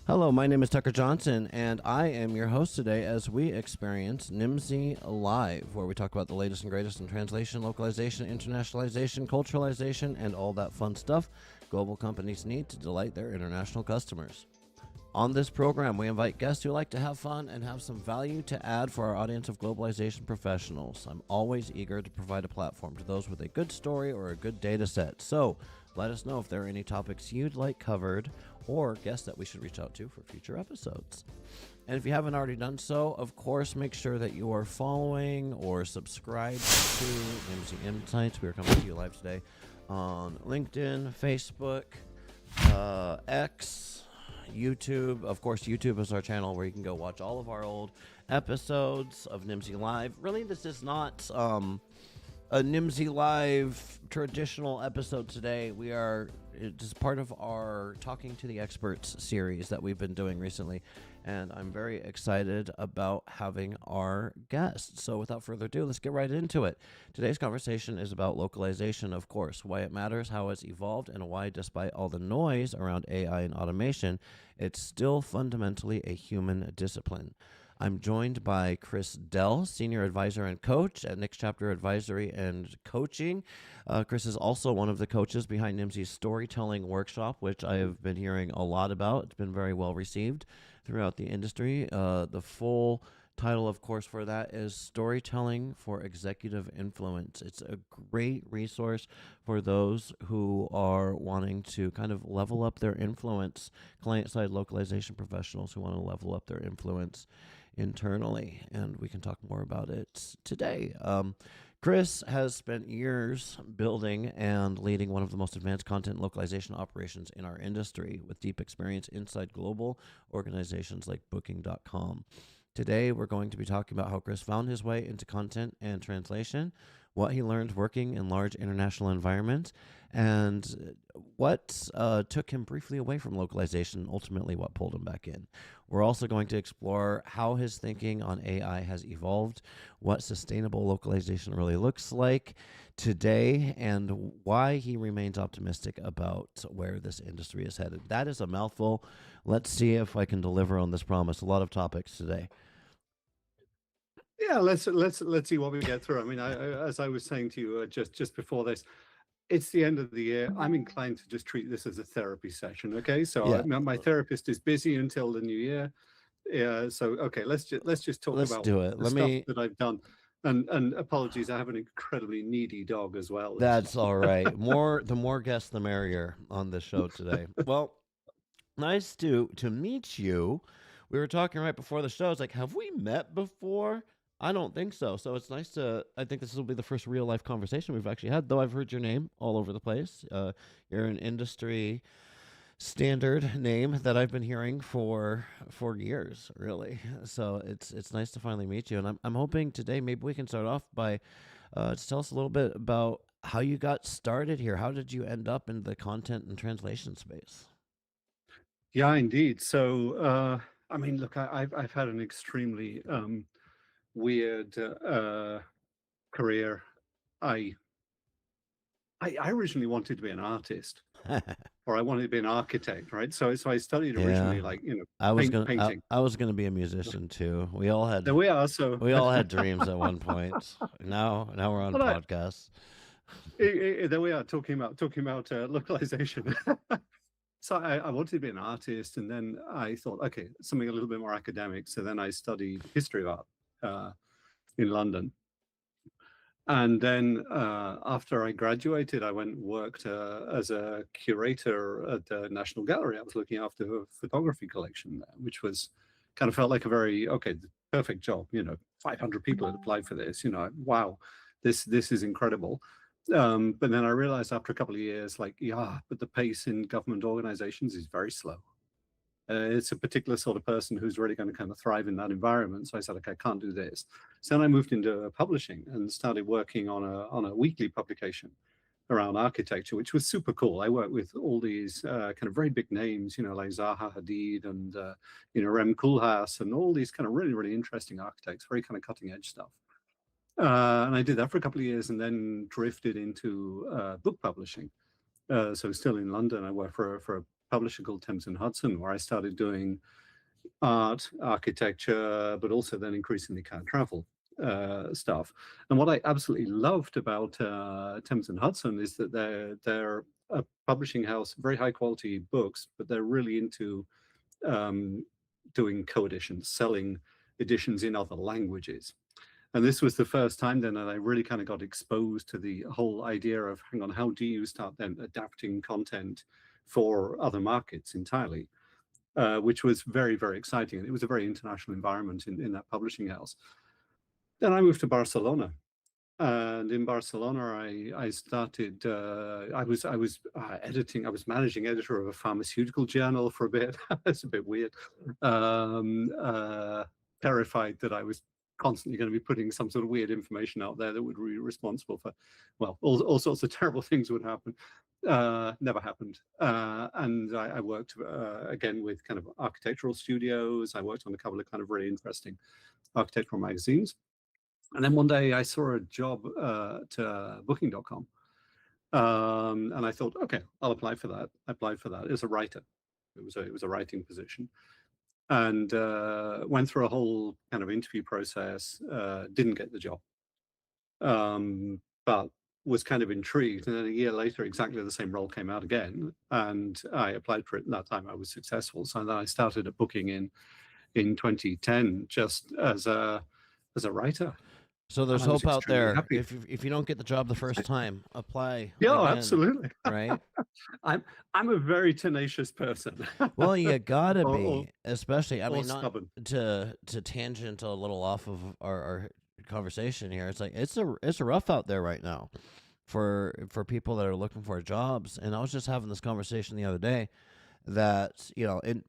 Hello, my name is Tucker Johnson, and I am your host today as we experience Nimdzi Live, where we talk about the latest and greatest in translation, localization, internationalization, culturalization, and all that fun stuff global companies need to delight their international customers. On this program, we invite guests who like to have fun and have some value to add for our audience of globalization professionals. I'm always eager to provide a platform to those with a good story or a good data set. So let us know if there are any topics you'd like covered or guests that we should reach out to for future episodes. And if you haven't already done so, of course, make sure that you are following or subscribed to Nimdzi Insights. We are coming to you live today on LinkedIn, Facebook, X, YouTube. Of course, YouTube is our channel where you can go watch all of our old episodes of Nimdzi Live. Really, this is not a Nimdzi Live traditional episode today. It's part of our Talking to the Experts series that we've been doing recently, and I'm very excited about having our guests. So without further ado, let's get right into it. Today's conversation is about localization, of course, why it matters, how it's evolved, and why, despite all the noise around AI and automation, it's still fundamentally a human discipline. I'm joined by Chris Dell, Senior Advisor and Coach at Next Chapter Advisory and Coaching. Chris is also one of the coaches behind Nimdzi's Storytelling Workshop, which I have been hearing a lot about. It's been very well received throughout the industry. The full title, of course, for that is Storytelling for Executive Influence. It's a great resource for those who are wanting to kind of level up their influence, client-side localization professionals who want to level up their influence internally, and we can talk more about it today. Chris has spent years building and leading one of the most advanced content localization operations in our industry with deep experience inside global organizations like Booking.com. Today, we're going to be talking about how Chris found his way into content and translation, what he learned working in large international environments, and what took him briefly away from localization, and ultimately what pulled him back in. We're also going to explore how his thinking on AI has evolved, what sustainable localization really looks like today, and why he remains optimistic about where this industry is headed. That is a mouthful. Let's see if I can deliver on this promise. A lot of topics today. Yeah, let's see what we get through. I mean, as I was saying to you just before this, it's the end of the year. I'm inclined to just treat this as a therapy session. Okay, so Yeah, my therapist is busy until the new year. Yeah, so okay, let's just talk let's about do it. the Let stuff me. that I've done. And apologies, I have an incredibly needy dog as well. That's all right. The more guests, the merrier on this show today. Well, nice to meet you. We were talking right before the show. It's like, have we met before? I don't think so. So it's nice to. I think this will be the first real life conversation we've actually had. Though I've heard your name all over the place. You're an industry standard name that I've been hearing for years, really. So it's nice to finally meet you. And I'm hoping today maybe we can start off by just tell us a little bit about how you got started here. How did you end up in the content and translation space? Yeah, indeed. So I mean, look, I've had an extremely weird career. I I originally wanted to be an artist, or I wanted to be an architect, right? So I studied Yeah, originally, like, I painting. was gonna be a musician too. There we are. So, We all had dreams at one point. Now we're on but podcasts. there we are talking about localization. So I wanted to be an artist, and then I thought, okay, something a little bit more academic. So then I studied history of art in London. And then after I graduated, I went and worked as a curator at the National Gallery. I was looking after a photography collection there, which was kind of felt like a very, okay, the perfect job. 500 people had applied for this. Wow, this is incredible. But then I realized after a couple of years, like, yeah, but the pace in government organizations is very slow. It's a particular sort of person who's really going to kind of thrive in that environment. So I said, okay, I can't do this. So then I moved into publishing and started working on a weekly publication around architecture, which was super cool. I worked with all these kind of very big names, like Zaha Hadid and Rem Koolhaas and all these kind of really, really interesting architects, very kind of cutting edge stuff. And I did that for a couple of years and then drifted into book publishing. So still in London, I worked for a publisher called Thames and Hudson, where I started doing art, architecture, but also then increasingly kind of travel stuff. And what I absolutely loved about Thames and Hudson is that they're a publishing house, very high quality books, but they're really into um, doing co-editions, selling editions in other languages. And this was the first time then that I really kind of got exposed to the whole idea of, hang on, how do you start then adapting content for other markets entirely? Which was very, very exciting. And it was a very international environment in that publishing house. Then I moved to Barcelona. And in Barcelona, I started. I was editing. I was managing editor of a pharmaceutical journal for a bit. It's a bit weird. Terrified that I was constantly going to be putting some sort of weird information out there that would be responsible for, well, all sorts of terrible things would happen. Never happened. And I worked again with kind of architectural studios. I worked on a couple of kind of really interesting architectural magazines. And then one day I saw a job at booking.com. And I thought, okay, I'll apply for that. I applied for that. It was a writer. It was a writing position. And went through a whole kind of interview process, didn't get the job. But was kind of intrigued. And then a year later, exactly the same role came out again. And I applied for it. And that time I was successful. So then I started at Booking in 2010 just as a writer. So there's And I was hope out extremely there. happy. If you don't get the job the first time, apply Yeah, again, absolutely. right? I'm a very tenacious person. Well, you gotta Or- be, or- especially. I or mean, not stubborn. to tangent a little off of our conversation here. It's like it's a rough out there right now for people that are looking for jobs. And I was just having this conversation the other day that in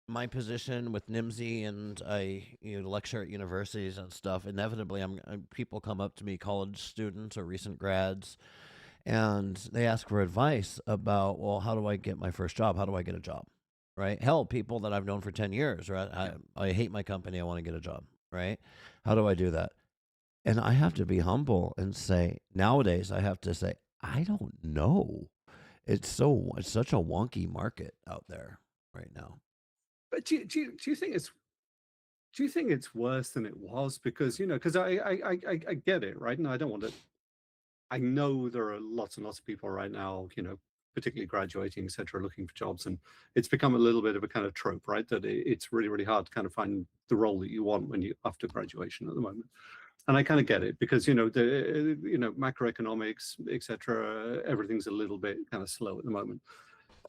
my position with Nimdzi, and I lecture at universities and stuff. Inevitably, people come up to me, college students or recent grads, and they ask for advice about, well, how do I get my first job? How do I get a job? Right? Hell, people that I've known for 10 years, right? I hate my company. I want to get a job, right? How do I do that? And I have to be humble and say, nowadays, I have to say, I don't know. It's such a wonky market out there right now. But do you think it's worse than it was? Because because I get it, right? And I don't want to. I know there are lots and lots of people right now, particularly graduating, etc., looking for jobs, and it's become a little bit of a kind of trope, right? That it's really, really hard to kind of find the role that you want when you after graduation at the moment. And I kind of get it because the macroeconomics, etc., everything's a little bit kind of slow at the moment.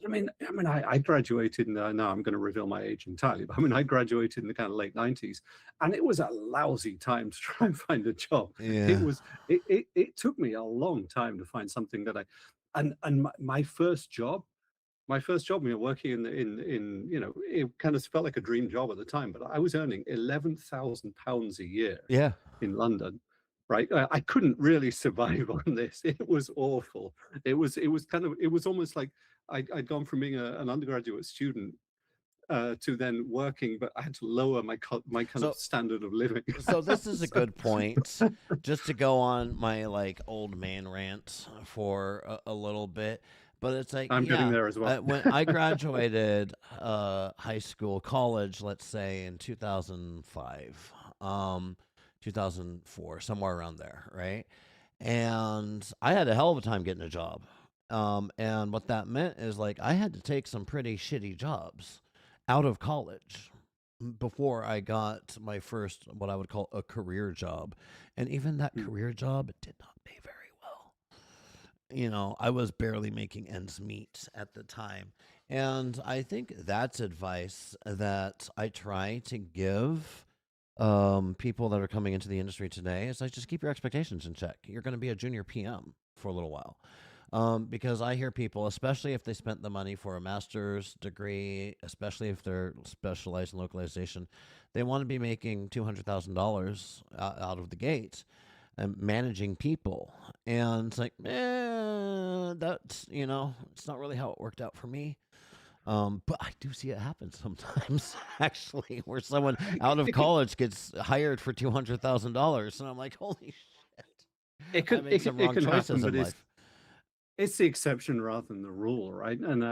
I graduated, and now I'm going to reveal my age entirely, but I graduated in the kind of late 90s, and it was a lousy time to try and find a job. Yeah. It took me a long time to find something that my first job, working in it kind of felt like a dream job at the time, but I was earning £11,000 a year Yeah. in London. Right, I couldn't really survive on this. It was awful. It was almost like I'd gone from being an undergraduate student to then working, but I had to lower my kind of standard of living. So this is a good point. Just to go on my old man rant for a little bit, but it's like, I'm getting there as well. When I graduated high school, college, let's say in 2005, 2004, somewhere around there, right? And I had a hell of a time getting a job. And what that meant is I had to take some pretty shitty jobs out of college before I got my first, what I would call a career job. And even that career job did not pay very well. I was barely making ends meet at the time. And I think that's advice that I try to give people that are coming into the industry today. It's just keep your expectations in check. You're going to be a junior PM for a little while. Because I hear people, especially if they spent the money for a master's degree, especially if they're specialized in localization, they want to be making $200,000 out of the gate and managing people. And it's like, that's, it's not really how it worked out for me. But I do see it happen sometimes, actually, where someone out of college gets hired for $200,000. And I'm like, holy shit. It could I made some wrong choices in life. it's the exception rather than the rule, right? And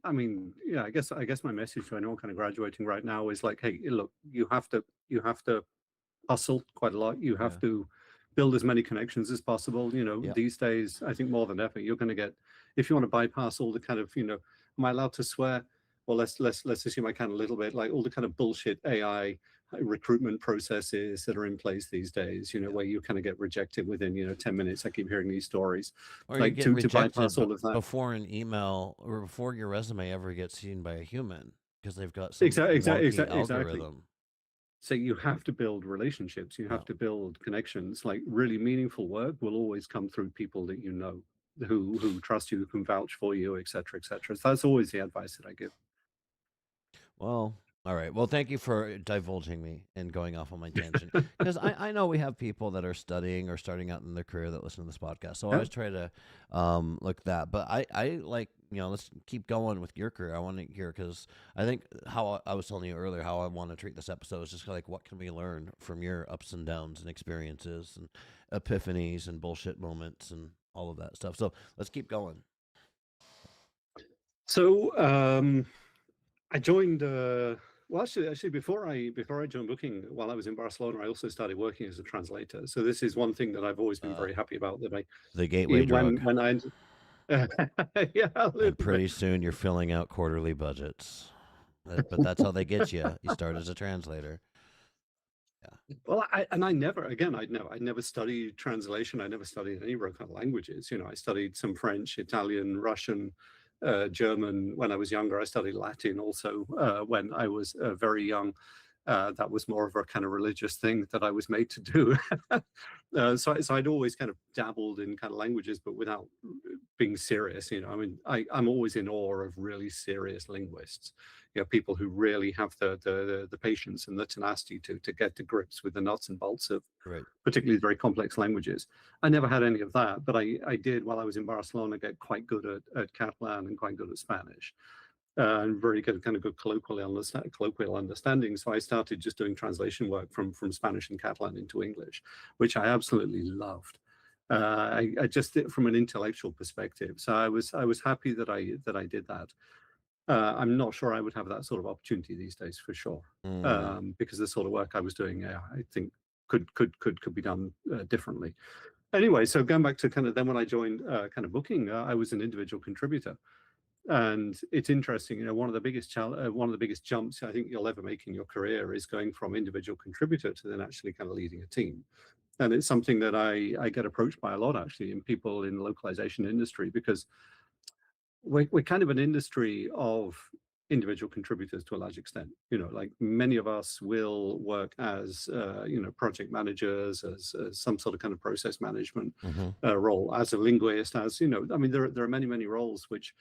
I mean, yeah, I guess my message to anyone kind of graduating right now is like, hey, look, you have to hustle quite a lot. You have Yeah. to build as many connections as possible. Yeah. These days, I think more than ever, you're going to get, if you want to bypass all the kind of, am I allowed to swear? Well, let's assume I can a little bit, like all the kind of bullshit AI recruitment processes that are in place these days, Yeah. where you kind of get rejected within, 10 minutes. I keep hearing these stories. Or you Like get to rejected bypass all of that. before an email or before your resume ever gets seen by a human because they've got some Exactly, wonky exactly. algorithm. So you have to build relationships, you Yeah. have to build connections. Like really meaningful work will always come through people that you know, who trust you, who can vouch for you, etc., etc. So that's always the advice that I give. Well, all right. Well, thank you for divulging me and going off on my tangent. Because I know we have people that are studying or starting out in their career that listen to this podcast. So I Yeah. always try to look that. But I like, let's keep going with your career. I want to hear because I think how I was telling you earlier, how I want to treat this episode is just like, what can we learn from your ups and downs and experiences and epiphanies and bullshit moments and all of that stuff. So let's keep going. So I joined. Well, actually, before I joined Booking, while I was in Barcelona, I also started working as a translator. So this is one thing that I've always been Uh, very happy about. That the gateway drug. when I yeah, a And little bit. pretty soon you're filling out quarterly budgets. But that's how they get you. You start as a translator. Yeah. Well, I never, again, I never studied translation. I never studied any kind of languages. I studied some French, Italian, Russian, German when I was younger. I studied Latin also when I was very young. That was more of a kind of religious thing that I was made to do. So I'd always kind of dabbled in kind of languages, but without being serious. I mean, I'm always in awe of really serious linguists. People who really have the patience and the tenacity to get to grips with the nuts and bolts of Right. particularly very complex languages. I never had any of that, but I did while I was in Barcelona get quite good at Catalan and quite good at Spanish. And very good, kind of good colloquial understanding. So I started just doing translation work from Spanish and Catalan into English, which I absolutely loved. I just did from an intellectual perspective. So I was happy that I did that. I'm not sure I would have that sort of opportunity these days for sure, Mm, because the sort of work I was doing, I think could be done differently. Anyway, so going back to kind of then when I joined kind of Booking, I was an individual contributor, and it's interesting. One of the biggest jumps I think you'll ever make in your career is going from individual contributor to then actually kind of leading a team. And it's something that I get approached by a lot actually in people in the localization industry, because we're kind of an industry of individual contributors to a large extent. Like many of us will work as project managers, as some sort of kind of process management mm-hmm. role, as a linguist, I mean, there are many roles which,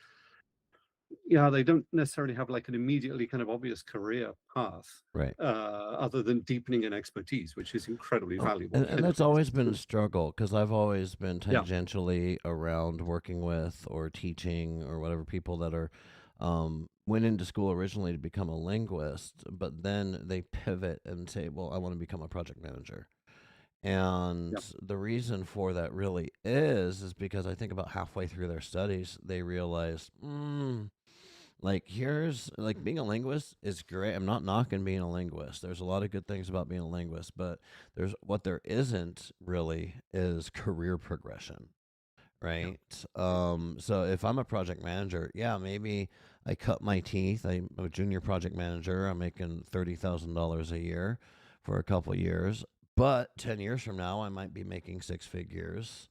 yeah, they don't necessarily have like an immediately kind of obvious career path, Right. other than deepening an expertise, which is incredibly Oh, valuable and, at the and end of that's the day. always been a struggle because I've always been Yeah, tangentially around working with or teaching or whatever people that are went into school originally to become a linguist, but then they pivot and say, "Well, I want to become a project manager." yeah, And the reason for that really is because I think about halfway through their studies, they realize, like, here's like being a linguist is great. I'm not knocking being a linguist. There's a lot of good things about being a linguist, but there isn't really is career progression, yeah. right? So if I'm a project manager, yeah, maybe I cut my teeth. I'm a junior project manager. I'm making $30,000 a year for a couple years, but 10 years from now, I might be making six figures.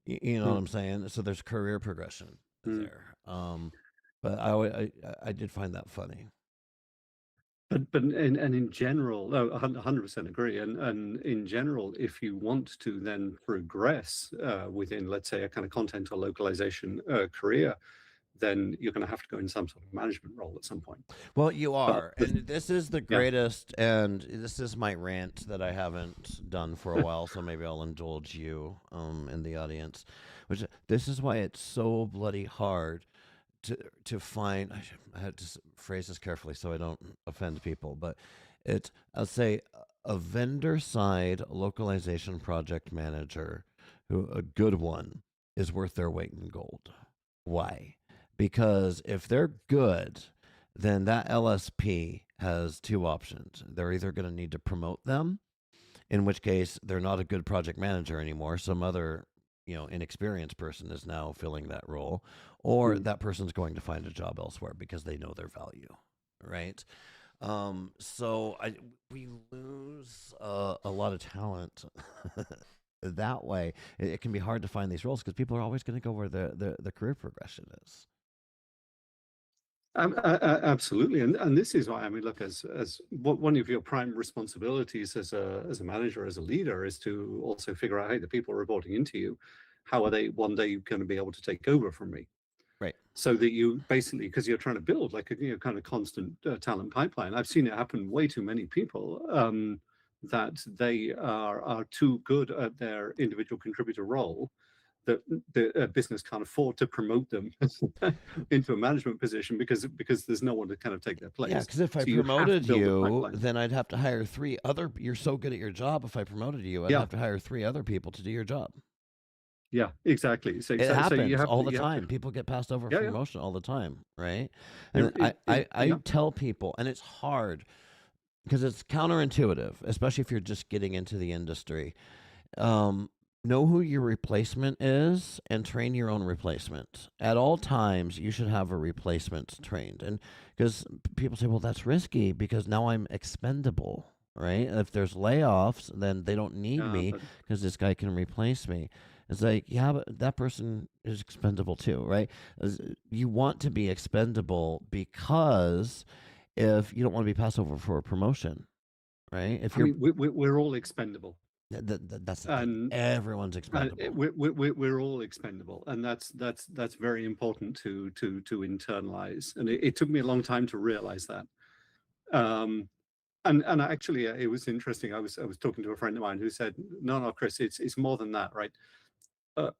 You know what Mm, I'm saying? So there's career progression mm. there. But I did find that funny. But in general, no, 100% agree. And in general, if you want to then progress within, let's say, a kind of content or localization career, then you're going to have to go in some sort of management role at some point. Well, you But are, and this is the yeah, greatest, and this is my rant that I haven't done for a while, so maybe I'll indulge you, in the audience. Which this is why it's so bloody hard to find. I had to phrase this carefully so I don't offend people, but I'll say a vendor side localization project manager, who a good one. is worth their weight in gold. Why? Because if they're good, then that LSP has two options. They're either going to need to promote them, in which case they're not a good project manager anymore. Some other, inexperienced person is now filling that role, or Mm. that person's going to find a job elsewhere because they know their value, right? So we lose a lot of talent that way. It can be hard to find these roles because people are always going to go where the career progression is. Absolutely, and this is why, I mean, look, as one of your prime responsibilities as a manager, as a leader, is to also figure out, hey, the people reporting into you, how are they one day going to be able to take over from me? Right. So that you basically, because you're trying to build like a kind of constant talent pipeline. I've seen it happen way too many people, that they are too good at their individual contributor role, that the business can't afford to promote them into a management position because there's no one to kind of take their Yeah, place. because if I So you have to promoted build a you, pipeline. then I'd have to hire three other. You're so good at your job. If I promoted you, I'd Yeah, have to hire three other people to do your job. yeah, exactly. So It so you happens have all to the you have to time. People get passed over yeah, for yeah. promotion all the time, right? And I Yeah. tell people, and it's hard because it's counterintuitive, especially if you're just getting into the industry. Um, know who your replacement is and train your own replacement. At all times, you should have a replacement trained. And because people say, well, that's risky because now I'm expendable, right? If there's layoffs, then they don't need Yeah, me but because this guy can replace me. It's like, yeah, but that person is expendable too, right? You want to be expendable because if you don't want to be passed over for a promotion, right? If I you're mean, we're all expendable, that's the thing. and Everyone's expendable. we're all expendable, and that's very important to internalize. And it took me a long time to realize that. Um, and actually, it was interesting. I was talking to a friend of mine who said, "No, no, Chris, it's more than that, right?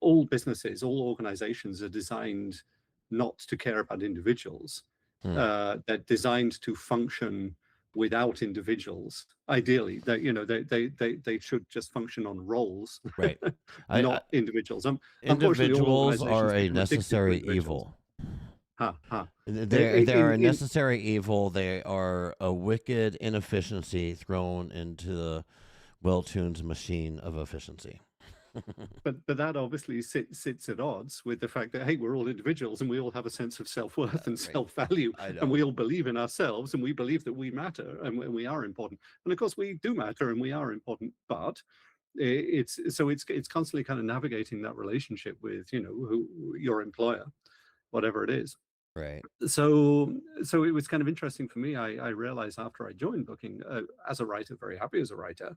All businesses, all organizations are designed not to care about individuals. Hmm. They're designed to function without individuals. Ideally, that they should just function on roles, Right. I not individuals. Unfortunately, all individuals organizations are a become addicted to necessary individuals. evil. Ha ha. They are a In necessary evil. They are a wicked inefficiency thrown into the well-tuned machine of efficiency. but that obviously sits at odds with the fact that, hey, we're all individuals and we all have a sense of self-worth and Right. self-value, I and know. we all believe in ourselves and we believe that we matter and we are important, and of course we do matter and we are important. But it's constantly kind of navigating that relationship with your employer, whatever it is. Right. So it was kind of interesting for me. I realized after I joined Booking, as a writer, very happy as a writer,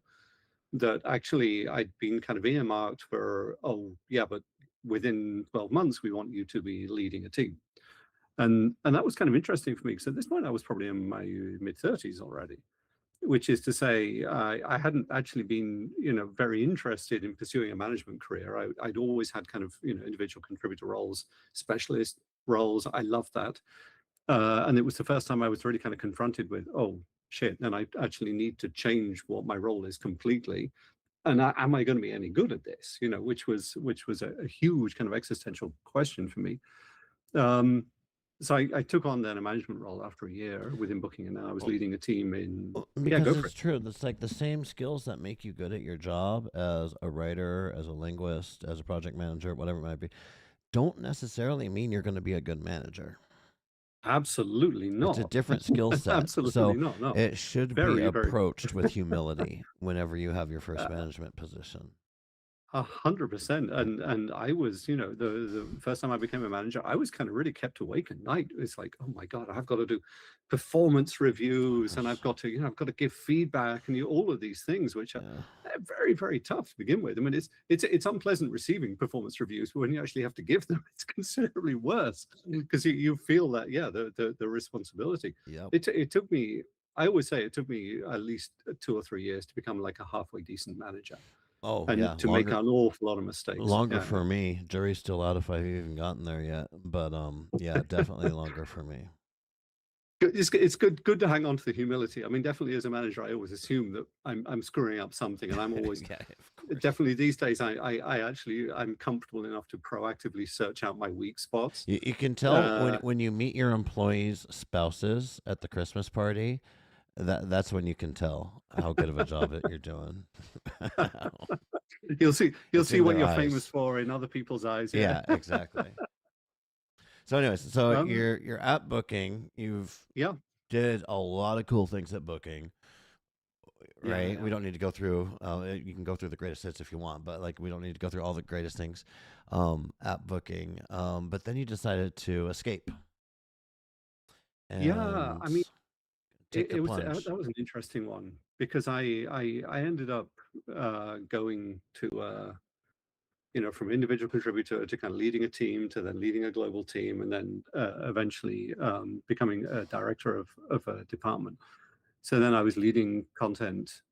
that actually I'd been kind of earmarked for, oh, yeah, but within 12 months, we want you to be leading a team. And that was kind of interesting for me because at this point I was probably in my mid 30s already, which is to say I hadn't actually been, very interested in pursuing a management career. I'd always had kind of, individual contributor roles, specialist roles. I loved that. And it was the first time I was really kind of confronted with, oh, shit, and I actually need to change what my role is completely, and am I going to be any good at this? Which was a huge kind of existential question for me. Um, so I took on then a management role after a year within Booking, and now I was Well, leading a team in. Yeah, because go for it's it. true. It's like the same skills that make you good at your job as a writer, as a linguist, as a project manager, whatever it might be, don't necessarily mean you're going to be a good manager. Absolutely It's a not. different skill set. Absolutely So not. No, it should be very, very. approached with humility whenever you have your first Uh, management position. 100%. And I was, the first time I became a manager, I was kind of really kept awake at night. It's like, oh my God, I've got to do performance Of reviews, and course. I've got to give feedback, and all of these things, which are Yeah. very, very tough to begin with. I mean, it's unpleasant receiving performance reviews, but when you actually have to give them, it's considerably worse because you feel that, yeah, the responsibility. Yep. It took me, I always say it took me at least 2 or 3 years to become like a halfway decent manager, Oh and yeah. to make Longer an awful lot of mistakes. longer Yeah, for me. Jury's still out if I've even gotten there yet. But yeah, definitely longer for me. It's good to hang on to the humility. I mean, definitely as a manager, I always assume that I'm screwing up something, and I'm always Yeah, of course. definitely these days. I actually I'm comfortable enough to proactively search out my weak spots. You can tell Uh, when you meet your employees' spouses at the Christmas party. That's when you can tell how good of a job that you're doing. you'll It's see in what their you're famous eyes. for in other people's eyes. Yeah. Yeah, exactly. So, anyways, so Um. you're at Booking. You've Yeah. did a lot of cool things at Booking, Yeah. right? We Yeah. don't need to go through. You can go through the greatest hits if you want, but like we don't need to go through all the greatest things at Booking. But then you decided to escape Yeah. and I mean, take the it was plunge. that was an interesting one because I ended up going to from individual contributor to kind of leading a team to then leading a global team and then eventually becoming a director of a department. So then I was leading content,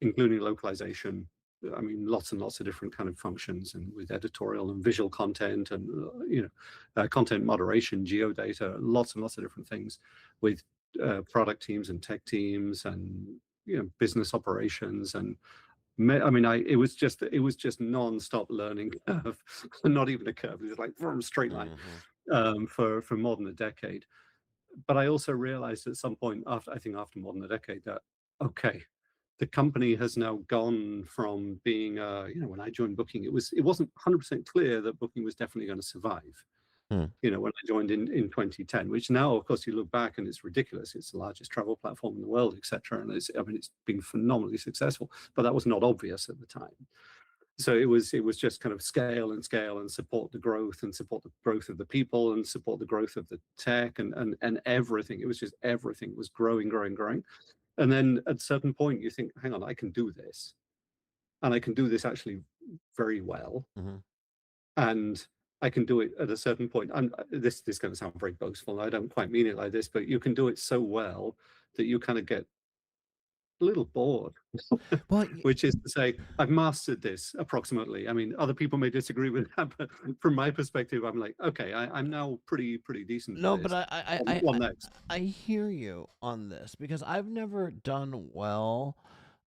including localization. I mean, lots and lots of different kind of functions, and with editorial and visual content, and content moderation, geodata, lots and lots of different things, with product teams and tech teams, and business operations, and I mean, it was just non-stop learning curve, not even a curve. It was like from straight line Hmm. for more than a decade. But I also realized at some point after I think after more than a decade that okay, the company has now gone from being when I joined Booking, it wasn't 100% clear that Booking was definitely going to survive. Hmm. When I joined in 2010, which now, of course, you look back and it's ridiculous. It's the largest travel platform in the world, etc. And I mean, it's been phenomenally successful, but that was not obvious at the time. So it was just kind of scale and support the growth and support the growth of the people and support the growth of the tech and everything. It was just everything was growing, growing, growing. And then at a certain point, you think, hang on, I can do this, and I can do this actually very well, Hmm. and I can do it at a certain point. And this is going to sound very boastful. I don't quite mean it like this, but you can do it so well that you kind of get a little bored, Well, which is to say, I've mastered this approximately. I mean, other people may disagree with that, but from my perspective, I'm like, okay, I'm now pretty decent at no, but this. What next? I hear you on this because I've never done well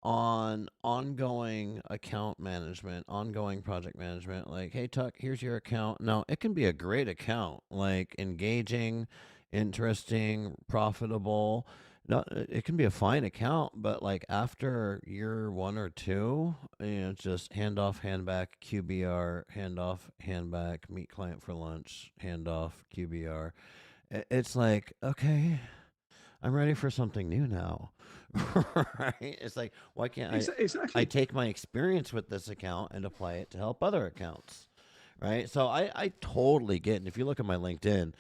on ongoing account management, ongoing project management. Like, hey, Tuck, here's your account. Now, it can be a great account, like engaging, interesting, profitable. No, it can be a fine account, but like after year one or two, it's just hand off, hand back, QBR, hand off, hand back, meet client for lunch, hand off, QBR. It's like, okay, I'm ready for something new now. Right? It's like, why can't I Exactly. take my experience with this account and apply it to help other accounts? Right? So I totally get it. And if you look at my LinkedIn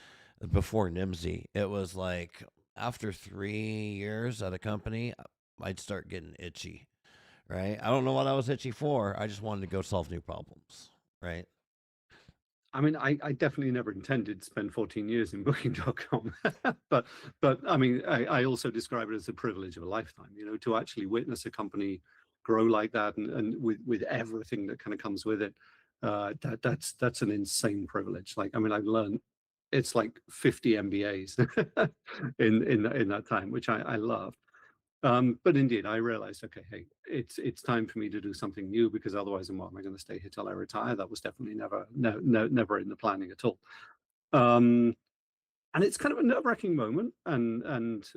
before Nimdzi, it was like after 3 years at a company, I'd start getting itchy. Right? I don't know what I was itchy for. I just wanted to go solve new problems. Right? I mean, I definitely never intended to spend 14 years in Booking.com, but I mean, I also describe it as a privilege of a lifetime. To actually witness a company grow like that, and with everything that kind of comes with it, that's an insane privilege. Like, I mean, I've learned it's like 50 MBAs in that time, which I love. But indeed, I realized, okay, hey, it's time for me to do something new because otherwise, am I going to stay here till I retire? That was definitely never, no, no, never in the planning at all. Um, and it's kind of a nerve-wracking moment, and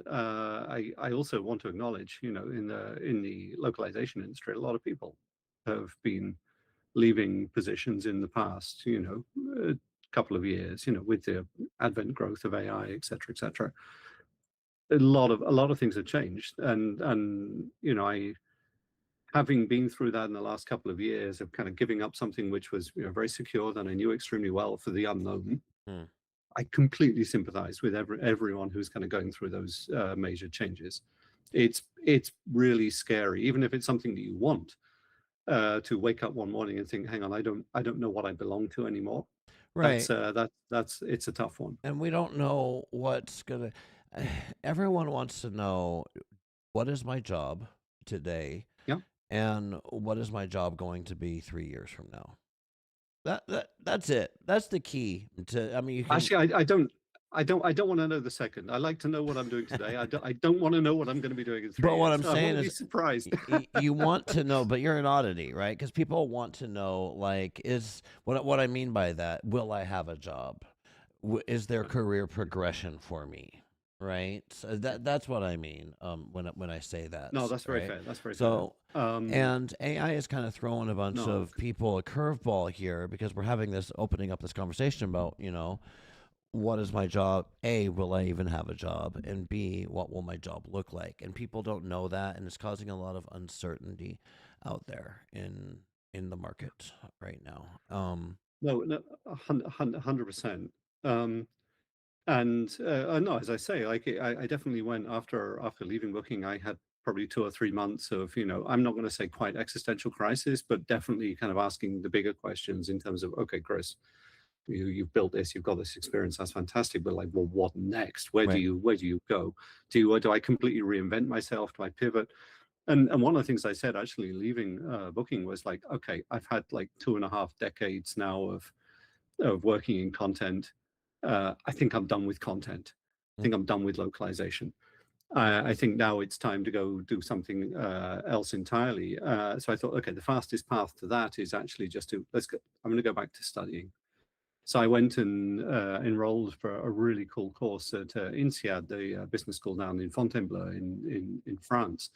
I also want to acknowledge, in the localization industry, a lot of people have been leaving positions in the past, a couple of years, with the advent growth of AI, et cetera, et cetera. A lot of things have changed, and I, having been through that in the last couple of years of kind of giving up something which was very secure that I knew extremely well for the unknown. Hmm. I completely sympathize with everyone who's kind of going through those major changes. It's really scary, even if it's something that you want, to wake up one morning and think, "Hang on, I don't know what I belong to anymore." Right. That's it's a tough one. And we don't know what's going to. Everyone wants to know what is my job today Yeah. and what is my job going to be 3 years from now. That's it. That's the key to. I mean, you can. Actually, I don't. I don't want to know the second. I like to know what I'm doing today. I don't want to know what I'm going to be doing in 3 But what years. I'm I want saying to be is, surprised. you want to know, but you're an oddity, right? Because people want to know, like, is what I mean by that. Will I have a job? Is there career progression for me? Right. So Yeah. that's what I mean. When I say No, that, that's very right? fair. That's very fair. So, and AI is kind of throwing a bunch No, of people a curveball here because we're having this opening up this conversation about, what is my job? A, will I even have a job? And B, what will my job look like? And people don't know that, and it's causing a lot of uncertainty out there in the market right now. no, 100%. Um, and no, as I say, like I definitely went after leaving Booking. I had probably 2 or 3 months of, I'm not going to say quite existential crisis, but definitely kind of asking the bigger questions in terms of, okay, Chris, you've built this, you've got this experience, that's fantastic, but like, well, what next? Right. Where do you go? Do I completely reinvent myself? Do I pivot? And one of the things I said actually leaving Booking was like, okay, I've had like 2.5 decades now of working in content. I think I'm done with content. I think I'm done with localization. I think now it's time to go do something else entirely. So I thought, okay, the fastest path to that is actually just to I'm going to go back to studying. So I went and enrolled for a really cool course at INSEAD, the business school down in Fontainebleau in France,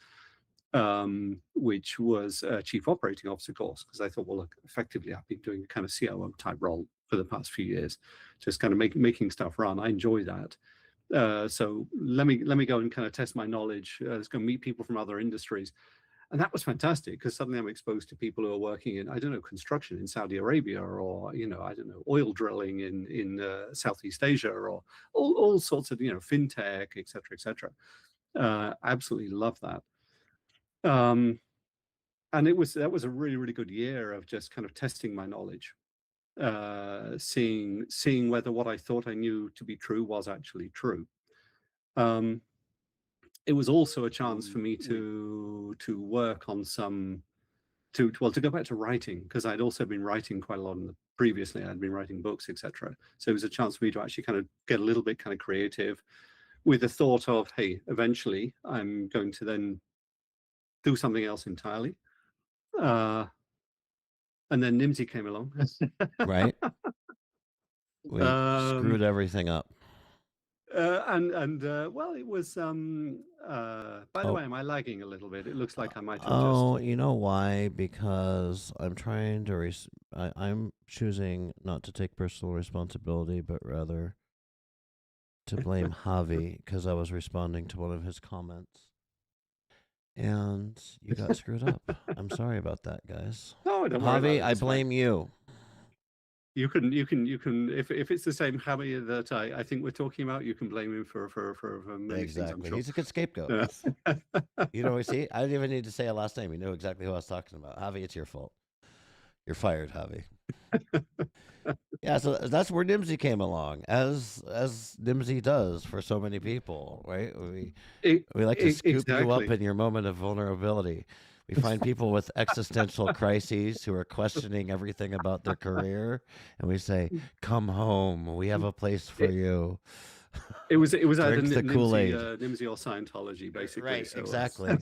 which was a chief operating officer course. Because I thought, well, look, effectively, I've been doing a kind of COO type role for the past few years, just kind of making stuff run. I enjoy that. So let me go and kind of test my knowledge. Let's go meet people from other industries. And that was fantastic because suddenly I'm exposed to people who are working in, I don't know, construction in Saudi Arabia, or, I don't know, oil drilling in Southeast Asia, or all sorts of, fintech, et cetera, et cetera. Absolutely love that. And that was a really, really good year of just kind of testing my knowledge, seeing whether what I thought I knew to be true was actually true. It was also a chance for me to work on some to go back to writing, because I'd also been writing quite a lot previously. I'd been writing books, etc. So it was a chance for me to actually kind of get a little bit kind of creative, with the thought of, hey, eventually I'm going to then do something else entirely. And then Nimdzi came along. Right. We um, screwed everything up. well, it was. By the Oh, way, am I lagging a little bit? It looks like I might have just. oh, you know why? Because I'm trying to. I'm choosing not to take personal responsibility, but rather to blame Javi because I was responding to one of his comments, and you got screwed up. I'm sorry about that, guys. No, don't worry about Javi, it. I It's fine. blame you. You can. If it's the same Hammy that I think we're talking about, you can blame him for many things, I'm Exactly. sure. He's a good scapegoat. See, I didn't even need to say a last name. You knew exactly who I was talking about. Javi, it's your fault. You're fired, Javi. Yeah, so that's where Nimdzi came along, as Nimdzi does for so many people, right? We like to scoop you up Exactly. in your moment of vulnerability. We find people with existential crises who are questioning everything about their career, and we say, "Come home. We have a place for It, you. it was either Drink the Kool Aid." Nimdzi or Scientology, basically. Right, So exactly.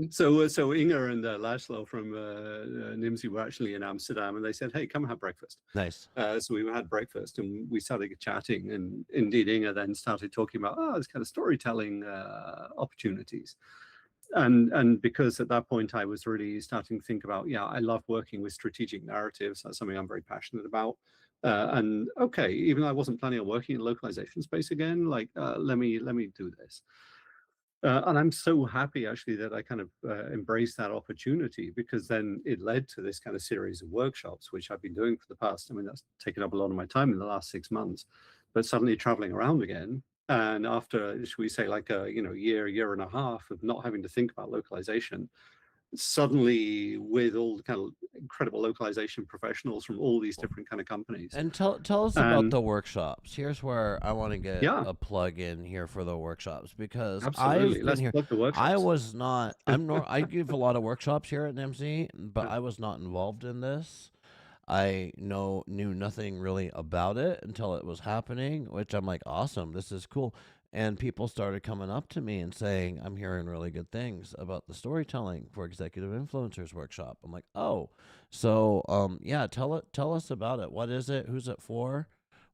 so Inga and Laszlo from Nimdzi were actually in Amsterdam, and they said, "Hey, come have breakfast." Nice. So we had breakfast, and we started chatting, and indeed Inga then started talking about this kind of storytelling opportunities. And because at that point I was really starting to think about, yeah, I love working with strategic narratives. That's something I'm very passionate about. And okay, even though I wasn't planning on working in the localization space again, like let me do this. And I'm so happy actually that I kind of embraced that opportunity, because then it led to this kind of series of workshops, which I've been doing for the past, I mean, that's taken up a lot of my time in the last 6 months, but suddenly traveling around again. And after, should we say, like a year and a half of not having to think about localization, suddenly with all the kind of incredible localization professionals from all these different kind of companies. And tell us about And the workshops. Here's where I want to get yeah, a plug in here for the workshops because absolutely. I've been Let's here. plug the I workshops. was not. I give a lot of workshops here at NIMSI, but Yeah. I was not involved in this. I knew nothing really about it until it was happening, which I'm like, awesome, this is cool. And people started coming up to me and saying, I'm hearing really good things about the storytelling for executive influencers workshop. I'm like, oh, so yeah, tell us about it. What is it? Who's it for?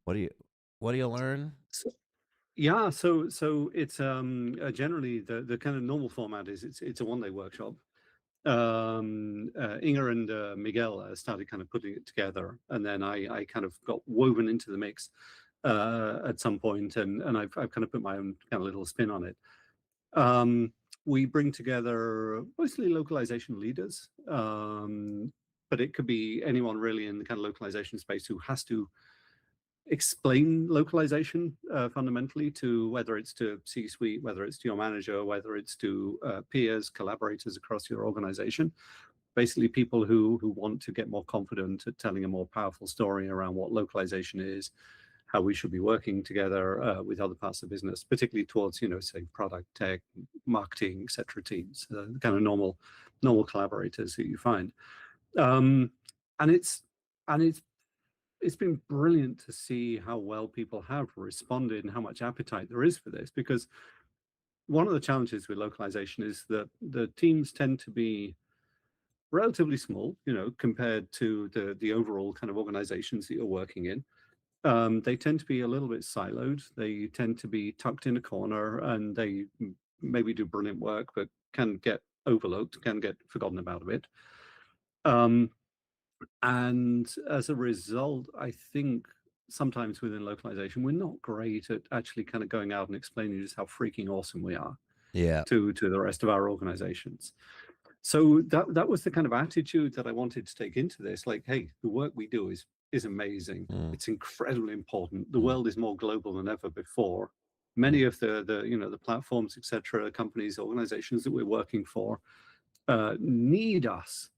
What do you what do you learn? So, yeah, so it's generally the kind of normal format is it's a one-day workshop. Inga and Miguel started kind of putting it together, and then I kind of got woven into the mix at some point, and I've kind of put my own kind of little spin on it. We bring together mostly localization leaders, but it could be anyone really in the kind of localization space who has to explain localization fundamentally, to whether it's to C-suite, whether it's to your manager, whether it's to peers, collaborators across your organization. Basically, people who want to get more confident at telling a more powerful story around what localization is, how we should be working together with other parts of business, particularly towards, say product, tech, marketing, etc. teams, the kind of normal collaborators that you find. Um, and it's and it's been brilliant to see how well people have responded and how much appetite there is for this, because one of the challenges with localization is that the teams tend to be relatively small, compared to the overall kind of organizations that you're working in. They tend to be a little bit siloed. They tend to be tucked in a corner, and they maybe do brilliant work, but can get overlooked, can get forgotten about a bit. And as a result, I think sometimes within localization, we're not great at actually kind of going out and explaining just how freaking awesome we are Yeah. to the rest of our organizations. So that was the kind of attitude that I wanted to take into this. Like, hey, the work we do is amazing. It's incredibly important. The world is more global than ever before. Many of the platforms, etc., companies, organizations that we're working for need us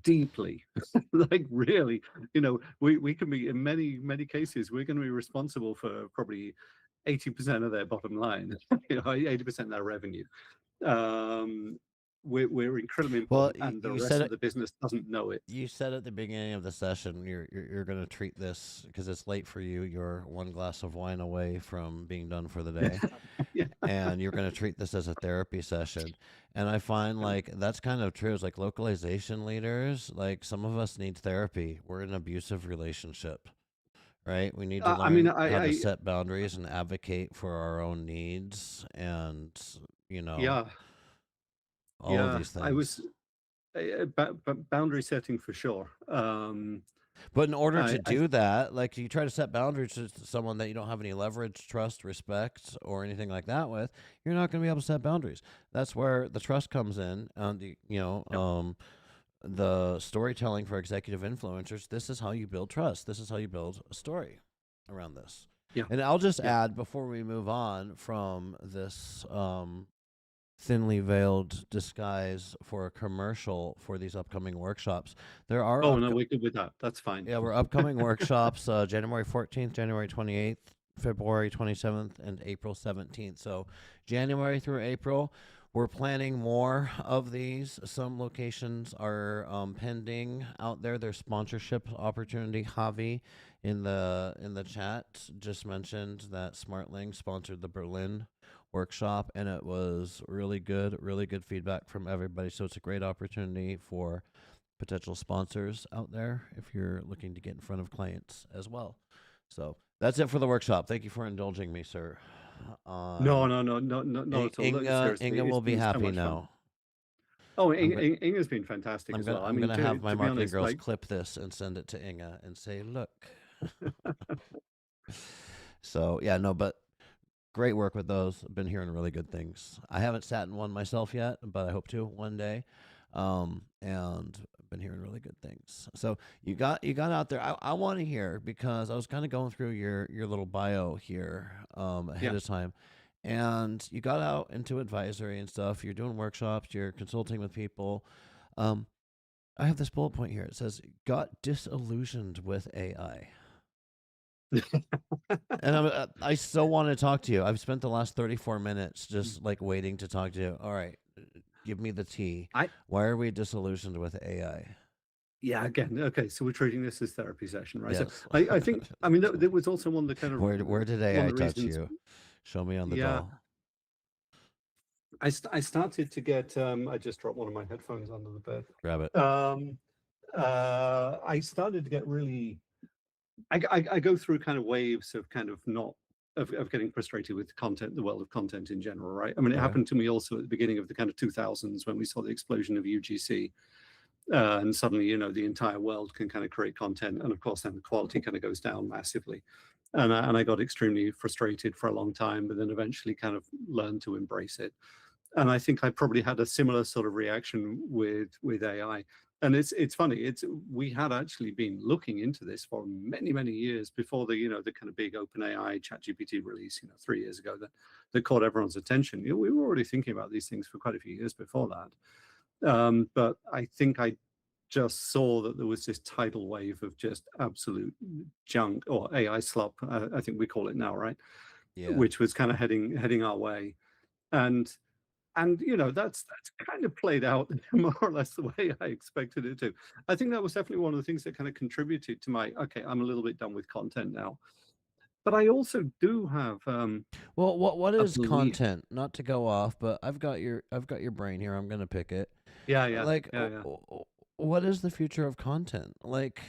deeply. Like, really, we can be, in many cases, we're going to be responsible for probably 80% of their bottom line, 80% of their revenue. We're incredibly Well, important, and the you rest said of it. the business doesn't know it. You said at the beginning of the session you're going to treat this because it's late for you. You're one glass of wine away from being done for the day, Yeah. and you're going to treat this as a therapy session. And I find like that's kind of true. It's like localization leaders, like some of us need therapy. We're in an abusive relationship, right? We need to I mean, learn how to set boundaries and advocate for our own needs, and you know yeah, all of yeah, these I was things. boundary setting for sure. But in order to I do that, like you try to set boundaries to someone that you don't have any leverage, trust, respect, or anything like that with, you're not going to be able to set boundaries. That's where the trust comes in, and Yep. the storytelling for executive influencers. This is how you build trust. This is how you build a story around this. Yeah, And I'll just yeah. add before we move on from this thinly veiled disguise for a commercial for these upcoming workshops. There are Oh no, we're good with that. That's fine. we're upcoming workshops January 14th, January 28th, February 27th, and April 17th. So January through April, we're planning more of these. Some locations are pending out there. There's sponsorship opportunity. Javi in the chat just mentioned that SmartLink sponsored the Berlin workshop, and it was really good feedback from everybody. So it's a great opportunity for potential sponsors out there if you're looking to get in front of clients as well. So that's it for the workshop. Thank you for indulging me, sir. No, On no, no, no, no, not at all. Look, seriously, Inga it's will be been so happy much fun. now. Oh, I'm gonna Inga's been fantastic as well. I I'm mean, gonna have my to be marketing honest, girls like, clip this and send it to Inga and say, look. So yeah, no, but great work with those. I've been hearing really good things. I haven't sat in one myself yet, but I hope to one day. And I've been hearing really good things. So you got out there. I want to hear because I was kind of going through your little bio here ahead yeah. of time, and you got out into advisory and stuff. You're doing workshops. You're consulting with people. Um, I have this bullet point here. It says got disillusioned with AI. And I so want to talk to you. I've spent the last 34 minutes just like waiting to talk to you. All right, give me the tea. I Why are we disillusioned with AI? Yeah, again, okay, so we're treating this as therapy session, right? So Yes. I think, I mean, there was also one of the kind of Where did one AI of the touch reasons, you? Show me on the yeah, doll. I started to get, I just dropped one of my headphones under the bed. Grab it. Um, I started to get really, I go through kind of waves of kind of not, of getting frustrated with content, the world of content in general, right? I mean, it Okay. happened to me also at the beginning of the kind of 2000s when we saw the explosion of UGC. And suddenly, the entire world can kind of create content. And of course, then the quality kind of goes down massively. And I got extremely frustrated for a long time, but then eventually kind of learned to embrace it. And I think I probably had a similar sort of reaction with AI. And it's funny. It's We had actually been looking into this for many years before the kind of big open AI ChatGPT release 3 years ago that caught everyone's attention. We were already thinking about these things for quite a few years before that. But I think I just saw that there was this tidal wave of just absolute junk or AI slop. I think we call it now, right? Yeah. Which was kind of heading our way, and that's kind of played out more or less the way I expected it to. I think that was definitely one of the things that kind of contributed to my okay. I'm a little bit done with content now, but I also do have Well, what a is belief. content? Not to go off, but I've got your brain here. I'm gonna pick it. Yeah, yeah, Like, yeah, yeah. what is the future of content? Like,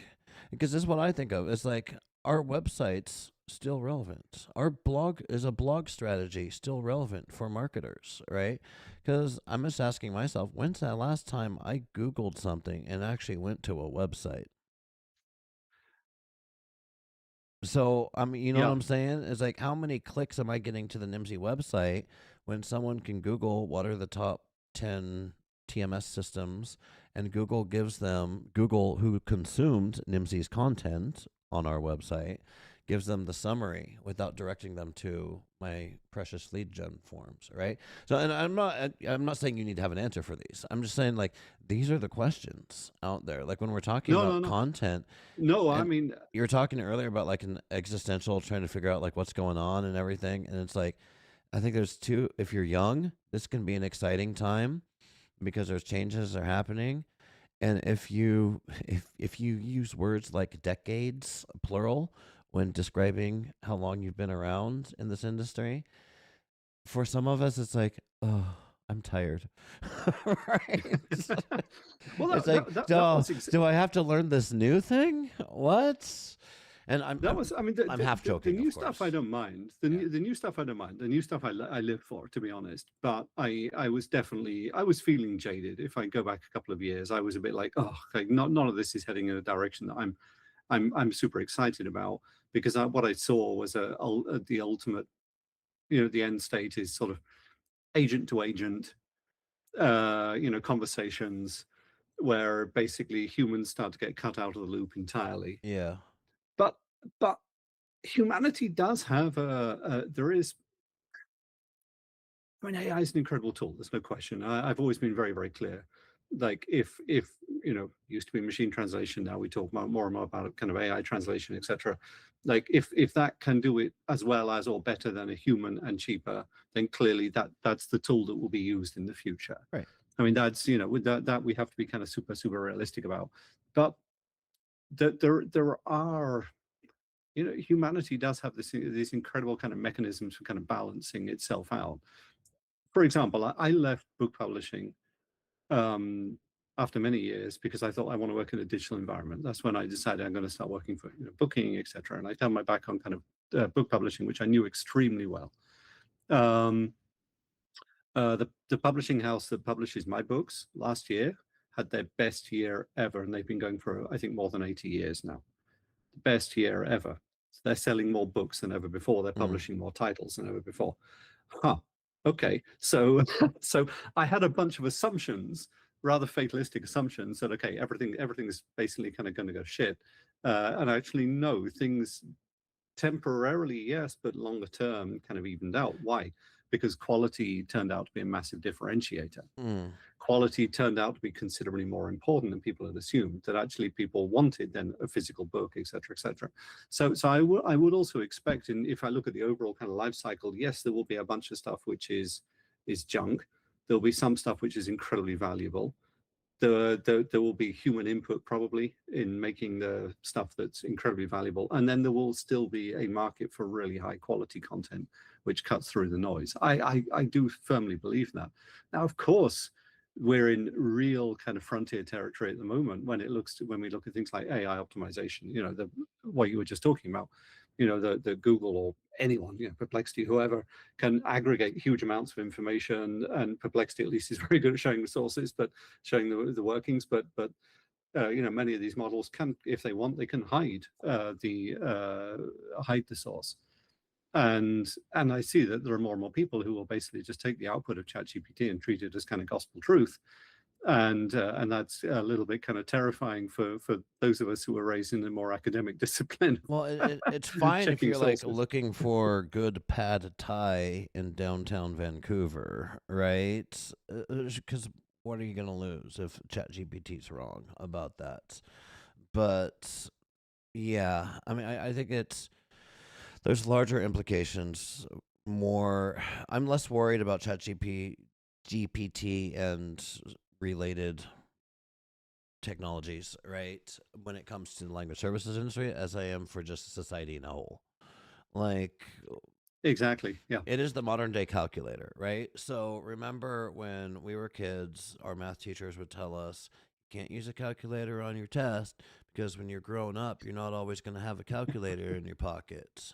because this is what I think of. It's like, our websites still relevant? Our blog is a blog strategy still relevant for marketers, right? Because I'm just asking myself, when's that last time I Googled something and actually went to a website? So, I mean, you know what Yeah. I'm saying? It's like, how many clicks am I getting to the Nimdzi website when someone can Google what are the top 10 TMS systems, and Google gives them, Google, who consumed Nimdzi's content on our website, gives them the summary without directing them to my precious lead gen forms, right? So, and I'm not saying you need to have an answer for these. I'm just saying, like, these are the questions out there. Like, when we're talking No, no, about no, content, no. I and mean, you were talking earlier about like an existential, trying to figure out like what's going on and everything, and it's like, I think there's two. If you're young, this can be an exciting time because there's changes are happening, and if you use words like decades plural when describing how long you've been around in this industry, for some of us it's like, oh, I'm tired. Right. well, It's that like, that that, that do, was do I have to learn this new thing? What? And I'm that I'm was. I mean, I'm half the joking, new of stuff I course. don't mind. Yeah. The new stuff I don't mind. The new stuff I live for, to be honest. But I was definitely I was feeling jaded. If I go back a couple of years, I was a bit like, oh, like none of this is heading in a direction that I'm super excited about, because what I saw was the ultimate. The end state is sort of agent to agent. Conversations where basically humans start to get cut out of the loop entirely. Yeah. But but humanity does have there is. I mean, AI is an incredible tool. There's no question. I've always been very clear. Like if used to be machine translation, now we talk more and more about kind of AI translation, etc. Like if that can do it as well as or better than a human and cheaper, then clearly that's the tool that will be used in the future. Right. I mean, that's with that we have to be kind of super realistic about. But there are humanity does have these incredible kind of mechanisms for kind of balancing itself out. For example, I left book publishing um, after many years because I thought I want to work in a digital environment. That's when I decided I'm going to start working for booking, etc. And I turned my back on kind of book publishing, which I knew extremely well. Um, the publishing house that publishes my books last year had their best year ever, and they've been going for I think more than 80 years now. The best year ever. They're selling more books than ever before. They're Mm. publishing more titles than ever before. Huh. Okay. So so I had a bunch of assumptions, rather fatalistic assumptions that okay, everything's basically kind of going to go shit. And actually no, things temporarily, yes, but longer term kind of evened out. Why? Because quality turned out to be a massive differentiator. Mm. Quality turned out to be considerably more important than people had assumed. That actually people wanted then a physical book, etc., etc. So I would also expect, and if I look at the overall kind of life cycle, yes, there will be a bunch of stuff which is junk. There'll be some stuff which is incredibly valuable. there will be human input probably in making the stuff that's incredibly valuable, and then there will still be a market for really high quality content which cuts through the noise. I do firmly believe that. Now, of course, we're in real kind of frontier territory at the moment when we look at things like AI optimization. What you were just talking about. The Google or anyone, Perplexity, whoever, can aggregate huge amounts of information, and Perplexity at least is very good at showing the sources, but showing the workings. But many of these models can, if they want, they can hide the source. And I see that there are more and more people who will basically just take the output of ChatGPT and treat it as kind of gospel truth. And that's a little bit kind of terrifying for those of us who were raised in a more academic discipline, Well, it's fine if checking you're like sources. looking for good pad thai in downtown Vancouver, right? Because what are you gonna lose if ChatGPT's wrong about that? But yeah, I mean, I think there's larger implications. More, I'm less worried about GPT and related technologies, right? When it comes to the language services industry, as I am for just society in a whole. Like, Exactly. Yeah. it is the modern day calculator, right? So remember when we were kids, our math teachers would tell us you can't use a calculator on your test because when you're grown up, you're not always going to have a calculator in your pocket.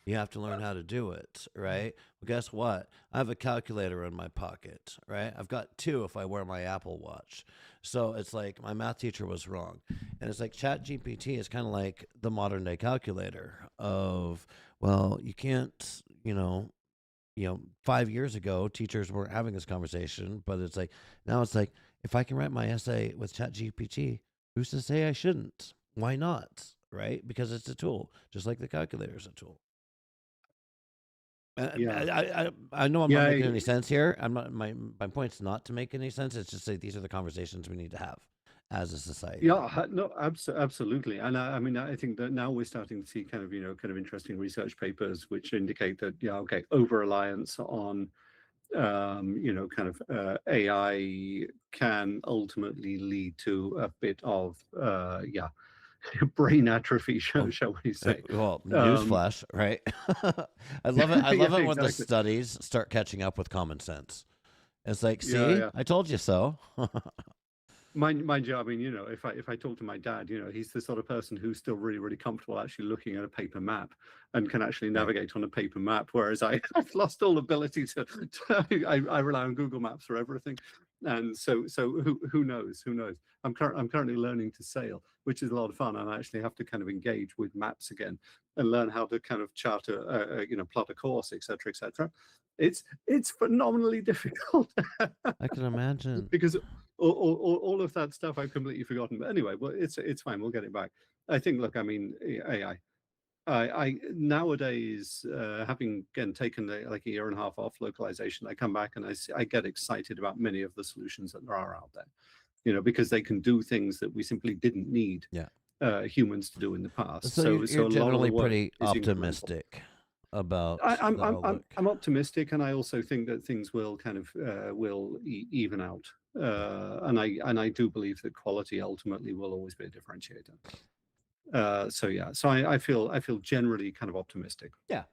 You have to learn how to do it, right? Well, guess what? I have a calculator in my pocket, right? I've got two if I wear my Apple Watch. So it's like my math teacher was wrong. And it's like Chat GPT is kind of like the modern day calculator of, well, you can't, 5 years ago, teachers weren't having this conversation, but it's like now it's like if I can write my essay with ChatGPT, who's to say I shouldn't? Why not? Right? Because it's a tool, just like the calculator is a tool. Yeah. I know I'm not Yeah. making any sense here. I'm not. My point's not to make any sense. It's just like these are the conversations we need to have as a society. Yeah, no, absolutely. And I mean, I think that now we're starting to see kind of interesting research papers which indicate that, yeah, okay, over reliance on, kind of AI can ultimately lead to a bit of, yeah, brain atrophy, Oh, shall we say. well, Um, newsflash, right? I love it. I yeah, love it when the exactly. studies start catching up with common sense. It's like, Yeah, see, yeah. I told you so. Mind you, I mean, if I talk to my dad, he's the sort of person who's still really, really comfortable actually looking at a paper map and can actually Right. navigate on a paper map, whereas I've lost all ability I rely on Google Maps for everything. And so who knows? Who knows? I'm currently learning to sail, which is a lot of fun, and I actually have to kind of engage with maps again and learn how to kind of chart plot a course, etc., etc. It's phenomenally difficult. I can imagine. Because all of that stuff I've completely forgotten. But anyway, well, it's fine. We'll get it back. I think. Look, I mean, AI. I nowadays, having again taken like a year and a half off localization, I come back and I get excited about many of the solutions that there are out there. Because they can do things that we simply didn't need Yeah. humans to do in the past. So So you're a lot of the generally work pretty is incremental. optimistic about I, I'm the I'm I'm outlook. I'm optimistic, and I also think that things will kind of will even out. Yeah. And I do believe that quality ultimately will always be a differentiator. So yeah, so I feel generally kind of optimistic, Yeah.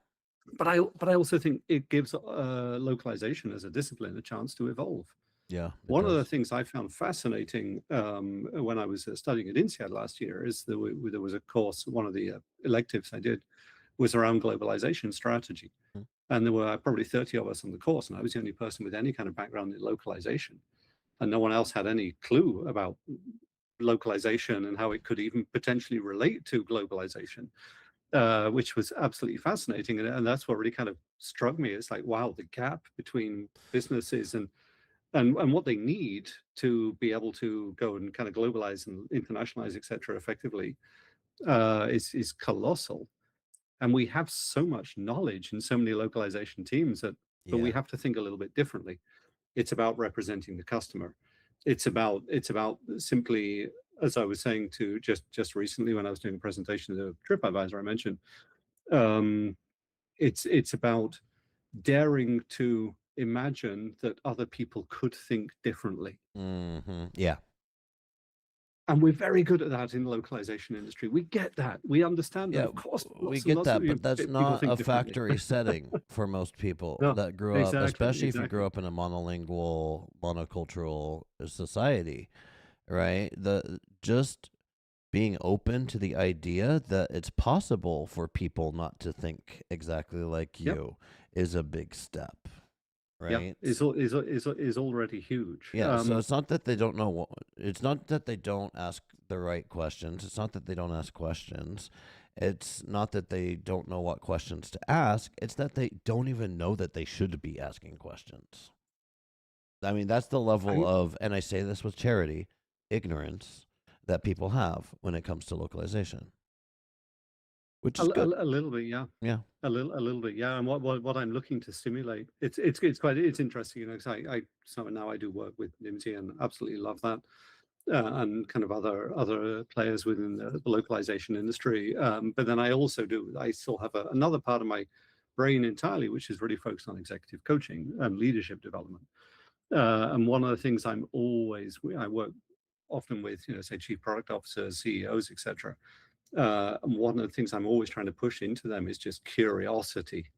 but I also think it gives localization as a discipline a chance to evolve. Yeah. It One of the does. things I found fascinating when I was studying at INSEAD last year is there was a course, one of the electives I did was around globalization strategy. Mm. And there were probably 30 of us on the course, and I was the only person with any kind of background in localization. And no one else had any clue about localization and how it could even potentially relate to globalization, which was absolutely fascinating. And that's what really kind of struck me. It's like, wow, the gap between businesses and what they need to be able to go and kind of globalize and internationalize, et cetera, effectively is colossal. And we have so much knowledge in so many localization teams but we Yeah. have to think a little bit differently. It's about representing the customer. It's about simply, as I was saying to just recently when I was doing a presentation to the TripAdvisor I mentioned, um, it's about daring to imagine that other people could think differently. Hmm. Yeah. And we're very good at that in the localization industry. We get that. We understand that. Yeah, Of course, we lots and get lots that, of but that's people not think a differently. factory setting for most people No, that grew up, exactly, especially if you exactly. grew up in a monolingual, monocultural society, right? The just being open to the idea that it's possible for people not to think exactly like Yep, you is a big step, yep. right? Is already huge. Yeah, so it's not that they don't know it's not that they don't ask the right questions. It's not that they don't ask questions. It's not that they don't know what questions to ask. It's that they don't even know that they should be asking questions. I mean, that's the level I, of, and I say this with charity, ignorance that people have when it comes to localization, which is good. a little bit, yeah. Yeah. A little bit, yeah. And what I'm looking to stimulate, it's quite it's interesting, you know, because so now I do work with Nimdzi and absolutely love that, and kind of other players within the localization industry. But then I still have another part of my brain entirely, which is really focused on executive coaching and leadership development. And one of the things I work often with, you know, say chief product officers, CEOs, etc. And one of the things I'm always trying to push into them is just curiosity.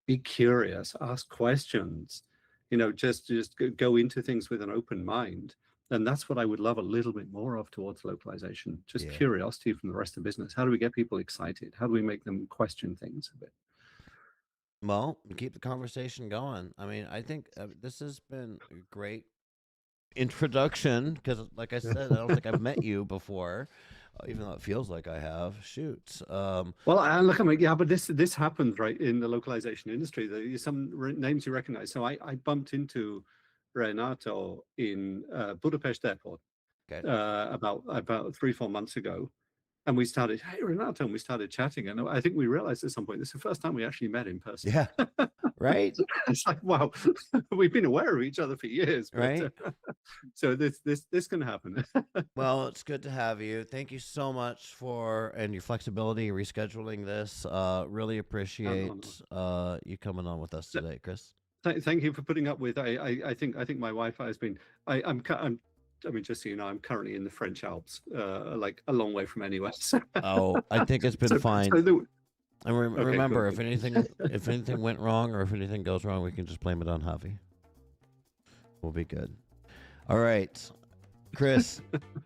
Be curious, ask questions, you know, just go into things with an open mind. And that's what I would love a little bit more of towards localization, just Yeah. curiosity from the rest of the business. How do we get people excited? How do we make them question things a bit? Well, keep the conversation going. I mean, I think this has been a great introduction because, like I said, I don't think I've met you before, even though it feels like I have. Shoot. Well, I look, I'm like, yeah, but this happens right in the localization industry. Some names you recognize. So I bumped into Renato in Budapest airport Okay. about 3-4 months ago, and we started, hey Renato, and we started chatting, and I think we realized at some point this is the first time we actually met in person. Yeah. Right. It's like, wow, we've been aware of each other for years, but Right. so this can happen. Well, it's good to have you. Thank you so much for and your flexibility rescheduling this. Really appreciate you coming on with us today, Chris. Thank you for putting up with. I think my Wi-Fi has been. I mean, just so you know, I'm currently in the French Alps, like a long way from anywhere. So, Oh, I think it's been fine. And remember, cool. if anything went wrong or if anything goes wrong, we can just blame it on Javi. We'll be good. All right, Chris.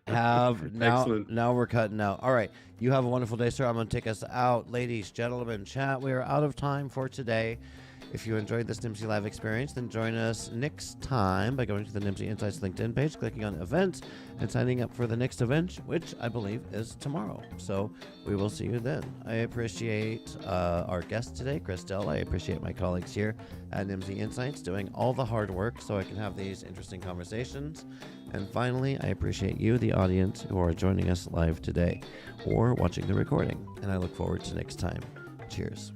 Now we're cutting out. All right, you have a wonderful day, sir. I'm going to take us out, ladies, gentlemen, chat. We are out of time for today. If you enjoyed this Nimdzi Live experience, then join us next time by going to the Nimdzi Insights LinkedIn page, clicking on events, and signing up for the next event, which I believe is tomorrow. So we will see you then. I appreciate our guest today, Chris Dell. I appreciate my colleagues here at Nimdzi Insights doing all the hard work so I can have these interesting conversations. And finally, I appreciate you, the audience, who are joining us live today or watching the recording. And I look forward to next time. Cheers.